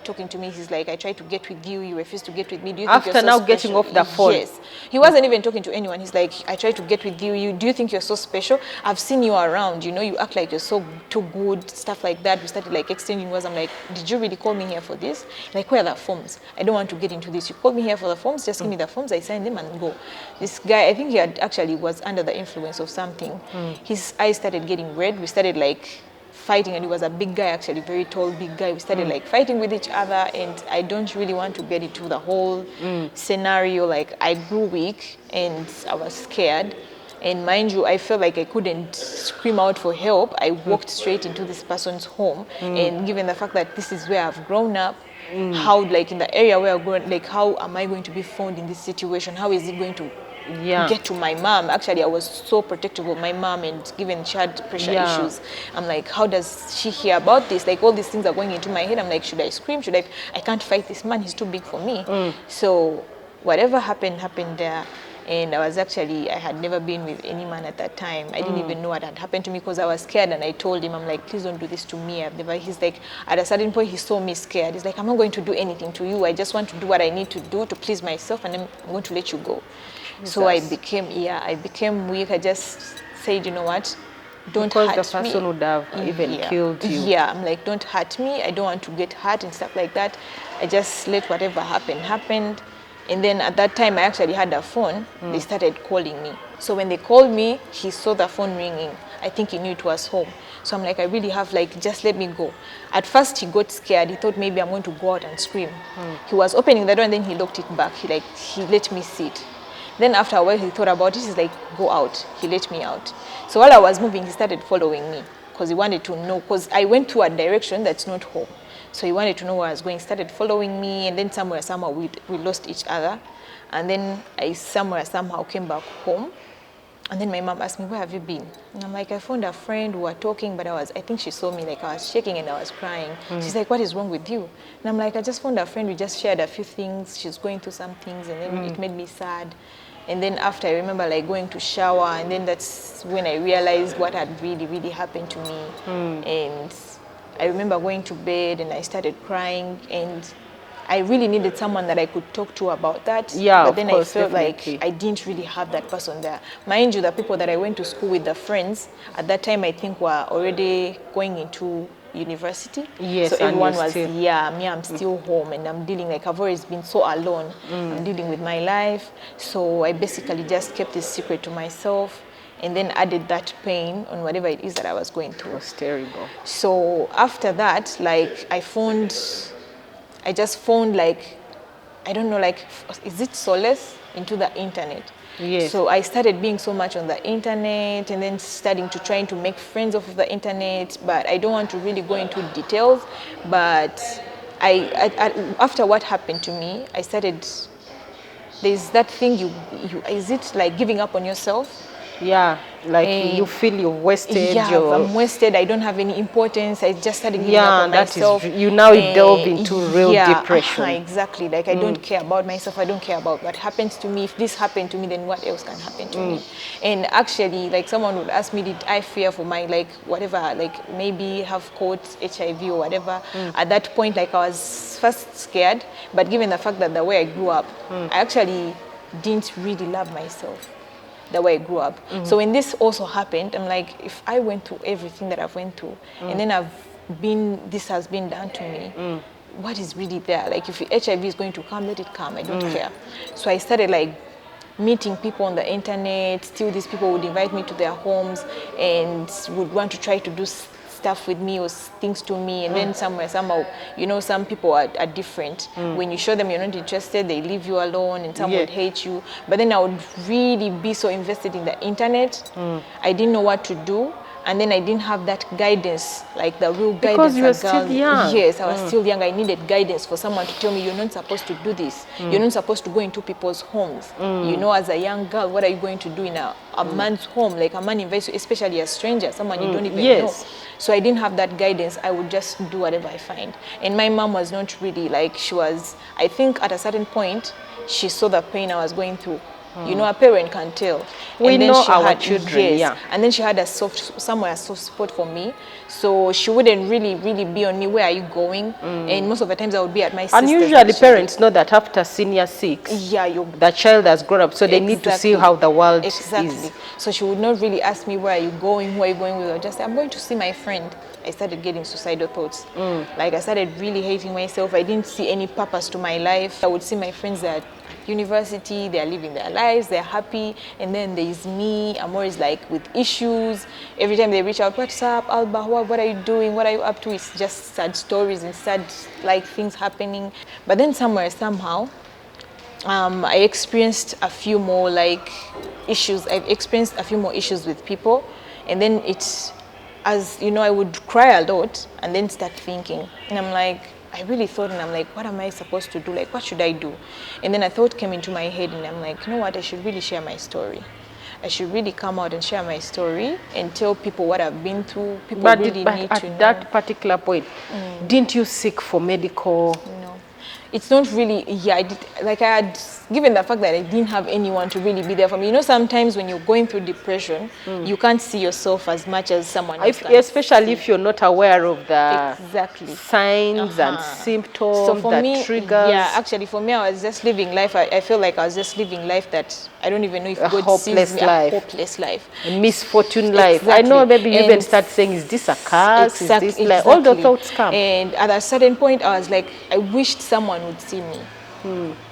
talking to me. He's like, I tried to get with you, you refused to get with me. Do you think After you're so now special? getting off the phone. Yes. He wasn't even talking to anyone. He's like, I tried to get with you. Do you think you're so special? I've seen you around, you know, you act like you're so too good, stuff like that. We started like exchanging words. I'm like, did you really call me here for this? Like, where are the forms? I don't want to get into this. You called me here for the forms, just give me the forms. I signed them and go. This guy, I think he had actually was under the influence of something. His eyes started getting red. We started like fighting, and he was a big guy, actually very tall, big guy. We started like fighting with each other, and I don't really want to get into the whole scenario. Like, I grew weak and I was scared, and mind you, I felt like I couldn't scream out for help. I walked straight into this person's home, and given the fact that this is where I've grown up, how, like, in the area where I've grown, like, how am I going to be found in this situation? How is it going to get to my mom? Actually, I was so protective of my mom, and given she had pressure issues, I'm like, how does she hear about this? Like, all these things are going into my head. I'm like, should I scream? I can't fight this man, he's too big for me. So whatever happened there. And I had never been with any man at that time. I didn't even know what had happened to me because I was scared, and I told him, I'm like, please don't do this to me. He's like, at a certain point, he saw me scared. He's like, I'm not going to do anything to you. I just want to do what I need to do to please myself, and then I'm going to let you go. Jesus. So I became weak. I just said, you know what? Don't hurt me. Because the person would have even killed you. Yeah, I'm like, don't hurt me. I don't want to get hurt and stuff like that. I just let whatever happened. And then at that time, I actually had a phone. They started calling me. So when they called me, he saw the phone ringing. I think he knew it was home. So I'm like, I really have, like, just let me go. At first, he got scared. He thought maybe I'm going to go out and scream. He was opening the door, and then he locked it back. He let me sit. Then after a while, he thought about it. He's like, go out. He let me out. So while I was moving, he started following me because he wanted to know, because I went to a direction that's not home. So he wanted to know where I was going. He started following me, and then somehow we lost each other. And then I somehow came back home. And then my mom asked me, where have you been? And I'm like, I found a friend, we were talking, but I think she saw me, like, I was shaking and I was crying. She's like, what is wrong with you? And I'm like, I just found a friend, we just shared a few things. She's going through some things, and then it made me sad. And then after, I remember, like, going to shower, and then that's when I realized what had really, really happened to me. And I remember going to bed, and I started crying, and I really needed someone that I could talk to about that. Yeah, but then of course, I felt definitely. like I didn't really have that person there. Mind you, the people that I went to school with, the friends, at that time I think were already going into university. Yes, so everyone was, still... me, I'm still home, and I'm dealing, like, I've always been so alone. I'm dealing with my life. So I basically just kept this secret to myself, and then added that pain on whatever it is that I was going through. It was terrible. So after that, like, I just found, like, I don't know, like, is it solace into the internet? Yes. So I started being so much on the internet, and then trying to make friends off of the internet, but I don't want to really go into details. But after what happened to me, I started, there's that thing, is it like giving up on yourself? Yeah, like you feel you're wasted. Yeah, I'm wasted. I don't have any importance. I just started giving up on that myself. Is, you now delve into real depression. Exactly. Like, I don't care about myself. I don't care about what happens to me. If this happened to me, then what else can happen to me? And actually, like, someone would ask me, did I fear for my, like, whatever, like, maybe have caught HIV or whatever? At that point, like, I was first scared, but given the fact that the way I grew up, I actually didn't really love myself the way I grew up. So when this also happened, I'm like, if I went through everything that I've went through, and then this has been done to me, what is really there? Like, if HIV is going to come, let it come. I don't care. So I started, like, meeting people on the internet. Still, these people would invite me to their homes and would want to try to do stuff with me or things to me, and then somehow, you know, some people are different. When you show them you're not interested, they leave you alone, and some would hate you. But then I would really be so invested in the internet. I didn't know what to do. And then I didn't have that guidance, like the real guidance. Because you were still young. Yes, I was still young. I needed guidance for someone to tell me, you're not supposed to do this. You're not supposed to go into people's homes. You know, as a young girl, what are you going to do in a man's home? Like a man invites you, especially a stranger, someone you don't even know. So I didn't have that guidance. I would just do whatever I find. And my mom was not really like, she was, I think at a certain point, she saw the pain I was going through. You know, a parent can tell. We and then know she our had, children, yeah. And then she had a soft spot for me. So she wouldn't really be on me, where are you going? And most of the times I would be at my sister's. And usually parents know that after senior 6, the child has grown up, so they need to see how the world is. So she would not really ask me, where are you going? Who are you going with? I would just say, I'm going to see my friend. I started getting suicidal thoughts. Like I started really hating myself. I didn't see any purpose to my life. I would see my friends at university, they're living their lives, they're happy, and then there's me. I'm always like with issues. Every time they reach out, what's up, Alba, what are you doing, what are you up to? It's just sad stories and sad like things happening. But then somehow I experienced a few more like issues. I've experienced a few more issues with people, and then it's, as you know, I would cry a lot and then start thinking, and I'm like, I really thought, and I'm like, what am I supposed to do? Like, what should I do? And then a thought came into my head, and I'm like, you know what? I should really share my story. I should really come out and share my story and tell people what I've been through. People really need to know. But at that particular point, didn't you seek for medical? No. It's not really, I did, like I had, given the fact that I didn't have anyone to really be there for me. You know, sometimes when you're going through depression, you can't see yourself as much as someone else can. Especially if you're not aware of the signs and symptoms, so for me, triggers. Yeah, actually for me, I was just living life. I feel like I was just living life that I don't even know if God sees me. A hopeless life. A misfortune life. I know maybe you even start saying, is this a curse? Is this like, all the thoughts come. And at a certain point, I was like, I wished someone would see me.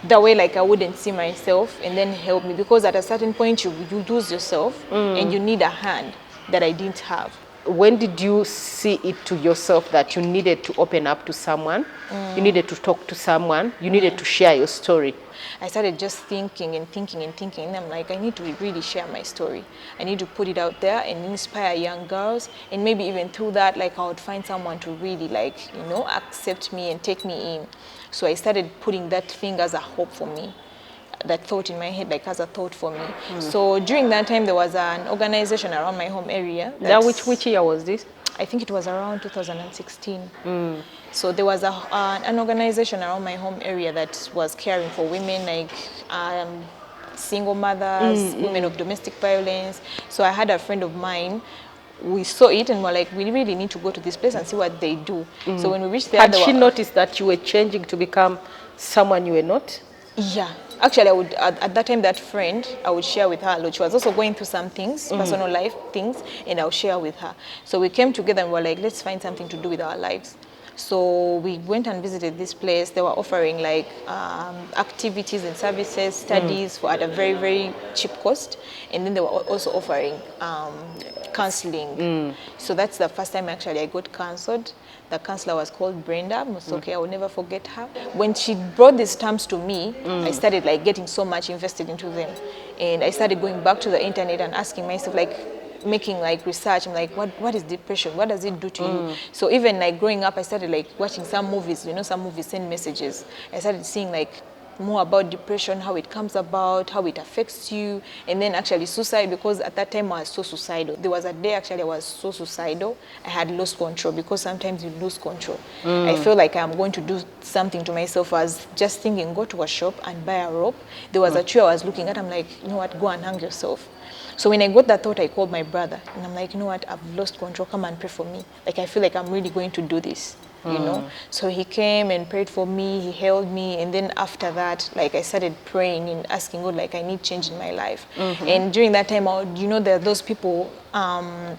The way like I wouldn't see myself, and then help me, because at a certain point you lose yourself and you need a hand that I didn't have. When did you see it to yourself that you needed to open up to someone, you needed to talk to someone, you needed to share your story? I started just thinking, and I'm like, I need to really share my story. I need to put it out there and inspire young girls, and maybe even through that, like I would find someone to really like, you know, accept me and take me in. So I started putting that thing as a hope for me, that thought in my head, like as a thought for me. So during that time, there was an organization around my home area. Which year was this? I think it was around 2016. So there was an organization around my home area that was caring for women, like single mothers, women of domestic violence. So I had a friend of mine. We saw it and were like, we really need to go to this place and see what they do. So when we reached there, had she noticed that you were changing to become someone you were not? Yeah. Actually, I would, at that time, that friend, I would share with her a lot. She was also going through some things, personal life things, and I would share with her. So we came together and were like, let's find something to do with our lives. So we went and visited this place. They were offering like activities and services, studies for at a very, very cheap cost. And then they were also offering counseling. So that's the first time actually I got counseled. The counselor was called Brenda. Okay, I will never forget her. When she brought these terms to me, I started like getting so much invested into them. And I started going back to the internet and asking myself, like, making like research. I'm like, what is depression? What does it do to you? So even like growing up, I started like watching some movies. You know, some movies send messages. I started seeing like more about depression, how it comes about, how it affects you, and then actually suicide, because at that time I was so suicidal. There was a day actually I was so suicidal, I had lost control, because sometimes you lose control. I feel like I'm going to do something to myself. I was just thinking, go to a shop and buy a rope. There was a tree I was looking at. I'm like, you know what, go and hang yourself. So when I got that thought, I called my brother, and I'm like, you know what, I've lost control, come and pray for me. Like, I feel like I'm really going to do this. you know. So he came and prayed for me, he held me, and then after that, like I started praying and asking God, like I need change in my life. And during that time, I would, you know, there are those people,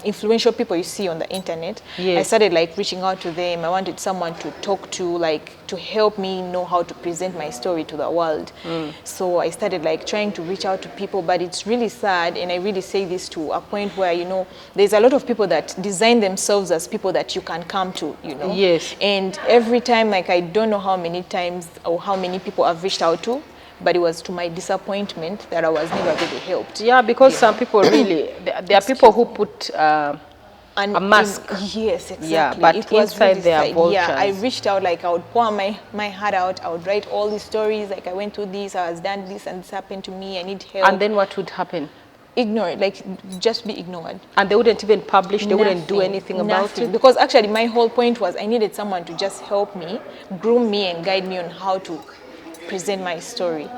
influential people you see on the internet. Yes. I started like reaching out to them. I wanted someone to talk to, like to help me know how to present my story to the world. So I started like trying to reach out to people, but it's really sad, and I really say this to a point where, you know, there's a lot of people that design themselves as people that you can come to, you know. Yes. And every time, like I don't know how many times or how many people I've reached out to, but it was to my disappointment that I was never really helped. Yeah, because some people really, there are people who put a mask. Yes, exactly. Yeah, but it was inside really they are sad. vultures. Yeah, I reached out, like I would pour my heart out. I would write all these stories, like I went through this, I was done this, and this happened to me, I need help. And then what would happen? Ignore it, like just be ignored. And they wouldn't even publish, they wouldn't do Nothing, anything about nothing. it? Because actually my whole point was I needed someone to just help me, groom me, and guide me on how to present my story.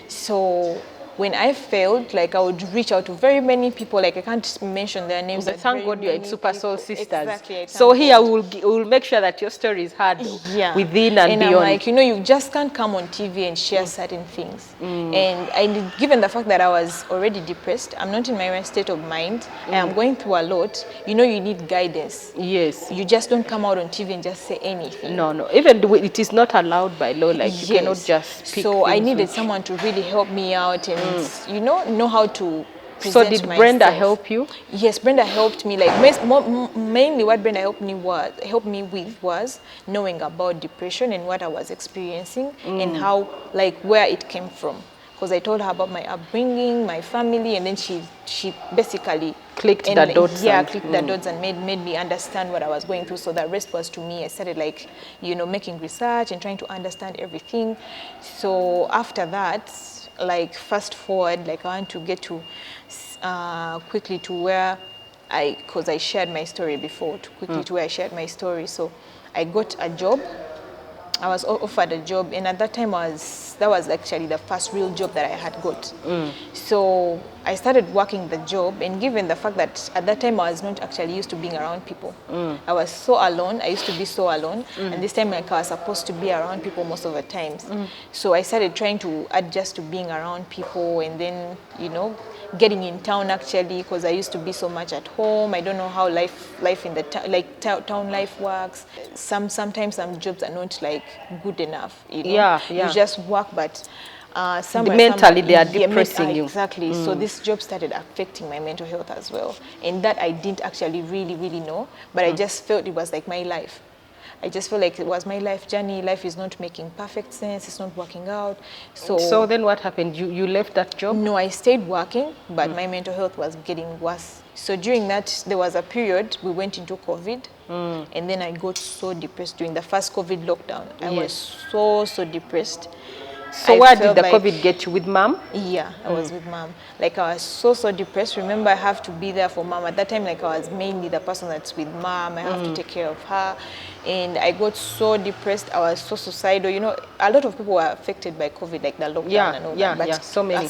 So when I failed, like I would reach out to very many people, like I can't mention their names. But but thank very God you're in many Super Soul people. Sisters. Exactly. I So thank here God. we'll make sure that your story is heard within and I'm beyond. like, you know, you just can't come on TV and share certain things. And given the fact that I was already depressed, I'm not in my right state of mind, and I'm going through a lot, you know, you need guidance. Yes. You just don't come out on TV and just say anything. No, no. Even though it is not allowed by law, like you cannot just speak. So I things needed which- someone to really help me out and, you know how to So present did myself. Brenda help you? Yes, Brenda helped me. Like mainly what Brenda helped me with was knowing about depression and what I was experiencing and how, like, where it came from. Because I told her about my upbringing, my family, and then she basically Clicked the dots. Yeah, and- clicked the dots and made me understand what I was going through. So the rest was to me. I started, like, you know, making research and trying to understand everything. So after that, like, fast forward, like, I want to get to quickly to where because I shared my story before, to where I shared my story. So I got a job. I was offered a job, and at that time that was actually the first real job that I had got. So I started working the job, and given the fact that at that time I was not actually used to being around people, I was so alone. I used to be so alone, and this time, like, I was supposed to be around people most of the times. So I started trying to adjust to being around people, and then, you know, getting in town actually, because I used to be so much at home. I don't know how life in the town life works. Sometimes some jobs are not, like, good enough, you know. Yeah. You just work, but mentally they are depressing you. Exactly. So this job started affecting my mental health as well, and that I didn't actually really know, but I just felt it was like my life. I just felt like it was my life journey. Life is not making perfect sense. It's not working out. So then what happened? You left that job? No, I stayed working, but my mental health was getting worse. So during that, there was a period we went into COVID, and then I got so depressed during the first COVID lockdown. I was so depressed. So I where did felt the like- COVID get you? With mom? Yeah, I was with mom. Like, I was so depressed. Remember, I have to be there for mom. At that time, like, I was mainly the person that's with mom. I have to take care of her. And I got so depressed. I was so suicidal. You know, a lot of people were affected by COVID, like the lockdown and all that. But so many.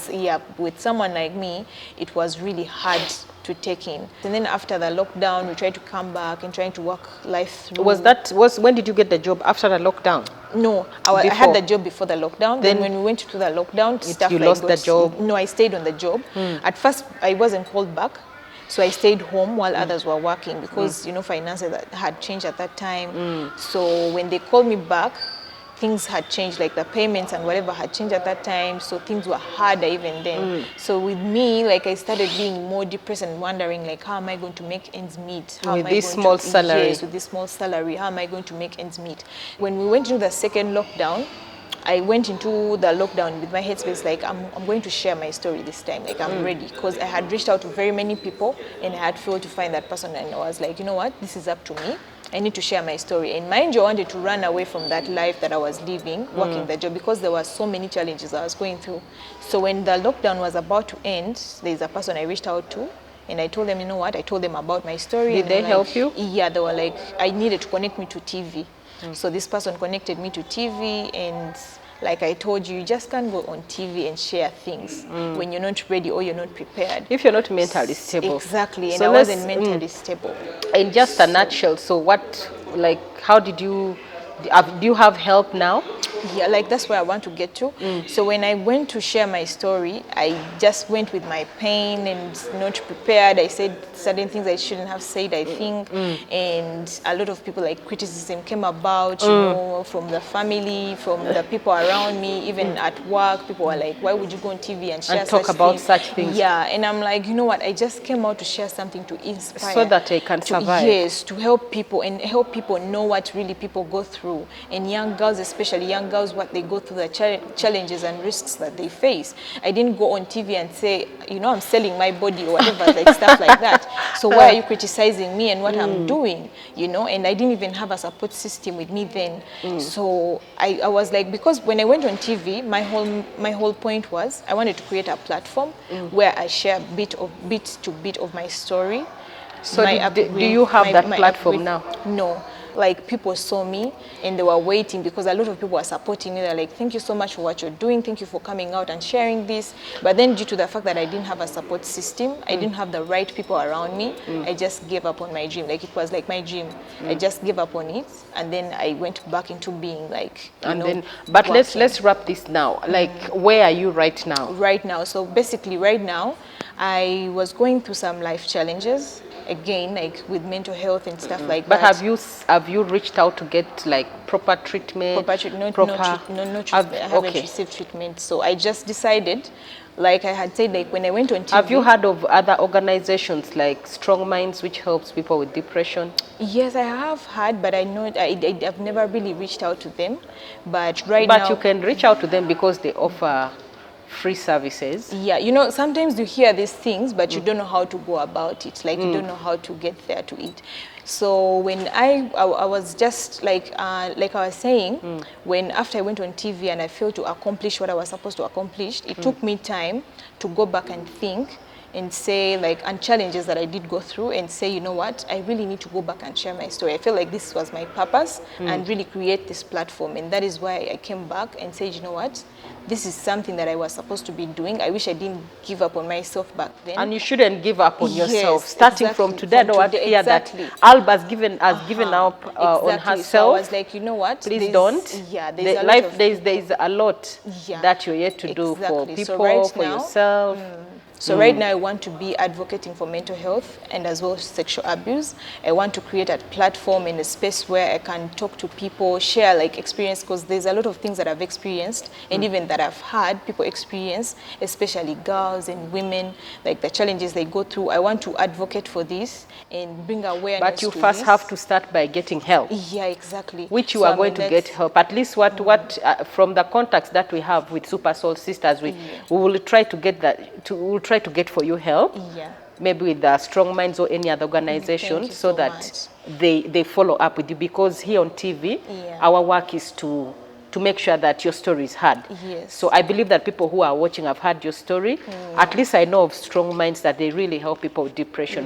with someone like me, it was really hard to take in. And then after the lockdown, we tried to come back and trying to work life through. When did you get the job? After the lockdown? No, I had the job before the lockdown. Then when we went to the lockdown, you lost the job? No, I stayed on the job. At first, I wasn't called back. So I stayed home while others were working because, you know, finances had changed at that time. So when they called me back, things had changed, like the payments and whatever had changed at that time. So things were harder even then. So with me, like, I started being more depressed and wondering, like, how am I going to make ends meet? How With am I this going small to, salary. Yes, with this small salary, how am I going to make ends meet? When we went into the second lockdown, I went into the lockdown with my headspace, like, I'm going to share my story this time, like, I'm ready, because I had reached out to very many people and I had failed to find that person, and I was like, you know what, this is up to me. I need to share my story. And mind you, I wanted to run away from that life that I was living, working the job, because there were so many challenges I was going through. So when the lockdown was about to end, there's a person I reached out to, and I told them, you know what, I told them about my story. Did and they were help like, you? Yeah, they were like, I needed to connect me to TV. So this person connected me to TV, and like I told you, you just can't go on TV and share things when you're not ready or you're not prepared. If you're not mentally stable. Exactly, and So I wasn't mentally stable. In just a nutshell, so what like, how did you, do you have help now? Yeah, like that's where I want to get to. So when I went to share my story, I just went with my pain and not prepared. I said certain things I shouldn't have said, I think. And a lot of people, like, criticism came about, you know, from the family, from the people around me, even at work. People were like, why would you go on TV and share And talk such about things? such things. Yeah, and I'm like, you know what, I just came out to share something to inspire. So that I can survive. Yes, to help people and help people know what really people go through. And young girls, especially young girls, what they go through, the challenges and risks that they face. I didn't go on TV and say, you know, I'm selling my body or whatever, like stuff like that. So why are you criticizing me and what I'm doing, you know? And I didn't even have a support system with me then. So I was like, because when I went on TV, my whole point was I wanted to create a platform where I share bit to bit of my story. So do you have that platform now? No. Like, people saw me and they were waiting, because a lot of people were supporting me. They're like, thank you so much for what you're doing. Thank you for coming out and sharing this. But then due to the fact that I didn't have a support system, I didn't have the right people around me, I just gave up on my dream. Like, it was like my dream. I just gave up on it. And then I went back into being like, but let's wrap this now. Like, where are you right now? Right now. So basically right now, I was going through some life challenges. Again, like with mental health and stuff like but that. But have you reached out to get like proper treatment? No treatment. I haven't received treatment. So I just decided, like I had said, like when I went on TV. Have you heard of other organizations like Strong Minds, which helps people with depression? Yes, I have heard, but I know I've never really reached out to them. But now. But you can reach out to them because they offer free services. Yeah, you know, sometimes you hear these things, but you don't know how to go about it. Like, you don't know how to get there to it. So when I was just like I was saying, when after I went on TV and I failed to accomplish what I was supposed to accomplish, it took me time to go back and think and say, like, and challenges that I did go through, and say, you know what, I really need to go back and share my story. I feel like this was my purpose, and really create this platform. And that is why I came back and said, you know what, this is something that I was supposed to be doing. I wish I didn't give up on myself back then. And you shouldn't give up on yourself. Yes, Starting exactly. from today, I don't want to hear that Alba has given up on herself. So I was like, you know what? Please don't. Yeah, there's a lot that you're yet to do for people, so right for now, yourself. So right now I want to be advocating for mental health and as well as sexual abuse. I want to create a platform and a space where I can talk to people, share like experience, because there's a lot of things that I've experienced and even that I've had people experience, especially girls and women, like the challenges they go through. I want to advocate for this and bring awareness. But you first have to start by getting help. Yeah, exactly. Which you are going to get help. At least what from the contacts that we have with 3Oul Sisters, we will try to get that. We'll try to get for you help. Yeah. Maybe with the Strong Minds or any other organization, so that they follow up with you. Because here on TV, our work is to make sure that your story is heard. Yes. So I believe that people who are watching have heard your story. At least I know of Strong Minds that they really help people with depression,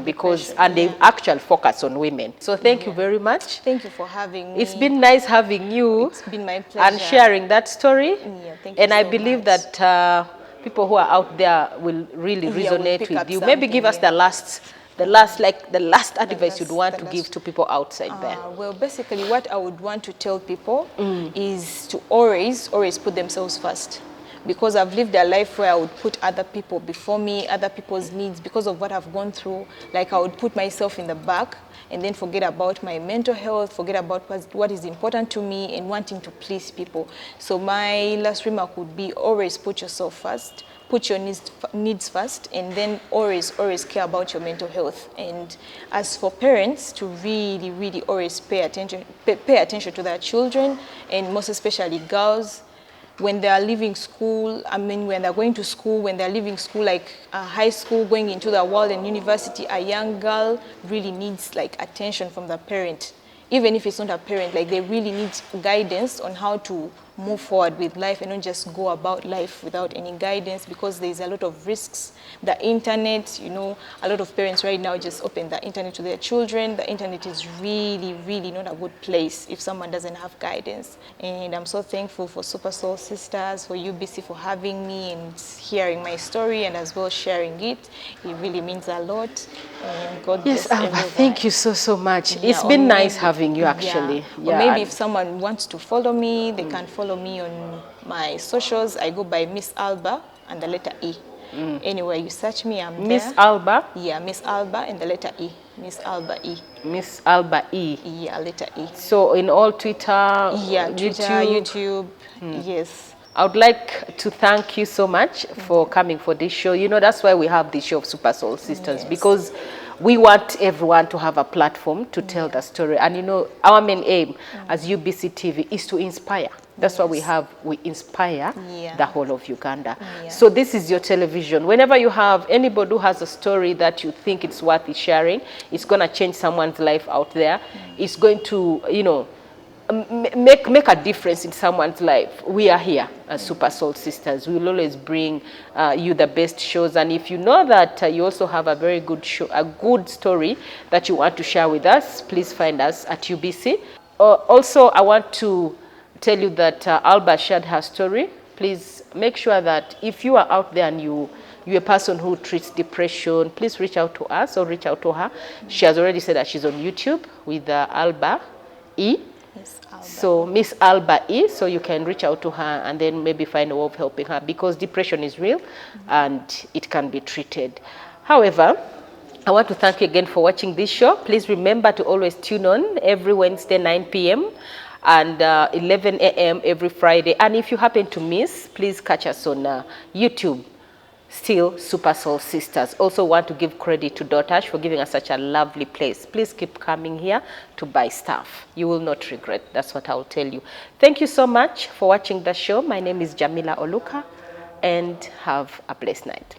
and they actually focus on women. So thank you very much. Thank you for having me. It's been nice having you. It's been my pleasure. And sharing that story. Yeah, thank you and I believe that people who are out there will really resonate with you. Maybe give us the last advice you'd want to give to people outside there. Well, basically what I would want to tell people is to always put themselves first. Because I've lived a life where I would put other people before me, other people's needs, because of what I've gone through. Like, I would put myself in the back and then forget about my mental health, forget about what is important to me and wanting to please people. So my last remark would be always put yourself first, put your needs first, and then always care about your mental health. And as for parents, to really always pay attention to their children, and most especially girls, when they are leaving school, when they're going to school, when they're leaving school, like high school, going into the world and university, a young girl really needs like attention from the parent. Even if it's not a parent, like they really need guidance on how to move forward with life and not just go about life without any guidance, because there's a lot of risks. The internet, you know, a lot of parents right now just open the internet to their children. The internet is really, really not a good place if someone doesn't have guidance. And I'm so thankful for Super Soul Sisters, for UBC, for having me and hearing my story, and as well sharing it. It really means a lot. And God Yes, bless Alba, everyone. thank you so much. Yeah, It's or been nice maybe- having you, actually. Yeah. Or maybe if someone wants to follow me, they can follow me on my socials. I go by Miss Alba and the letter E. Anywhere you search me, I'm Miss there. Alba. Yeah, Miss Alba and the letter E. Miss Alba E. Miss Alba E. Yeah, letter E. So in all Twitter, Yeah, Twitter, YouTube. Yes. I would like to thank you so much for coming for this show. You know, that's why we have this show of Super Soul Sisters, Yes. because we want everyone to have a platform to tell the story. And you know, our main aim as UBC TV is to inspire. That's why we inspire the whole of Uganda. Yeah. So this is your television. Whenever you have anybody who has a story that you think it's worth sharing, it's going to change someone's life out there. It's going to, you know, make a difference in someone's life. We are here as Super Soul Sisters. We will always bring you the best shows. And if you know that you also have a very good show, a good story that you want to share with us, please find us at UBC. Also, I want to tell you that Alba shared her story. Please make sure that if you are out there and you're a person who treats depression, please reach out to us or reach out to her. She has already said that she's on YouTube with Alba E. Miss Alba. So Miss Alba E, so you can reach out to her and then maybe find a way of helping her, because depression is real and it can be treated. However, I want to thank you again for watching this show. Please remember to always tune on every Wednesday 9 p.m. and 11 a.m. every Friday. And if you happen to miss, please catch us on YouTube. Still Super Soul Sisters. Also want to give credit to Dotash for giving us such a lovely place. Please keep coming here to buy stuff. You will not regret. That's what I will tell you. Thank you so much for watching the show. My name is Jamila Oluka, and have a blessed night.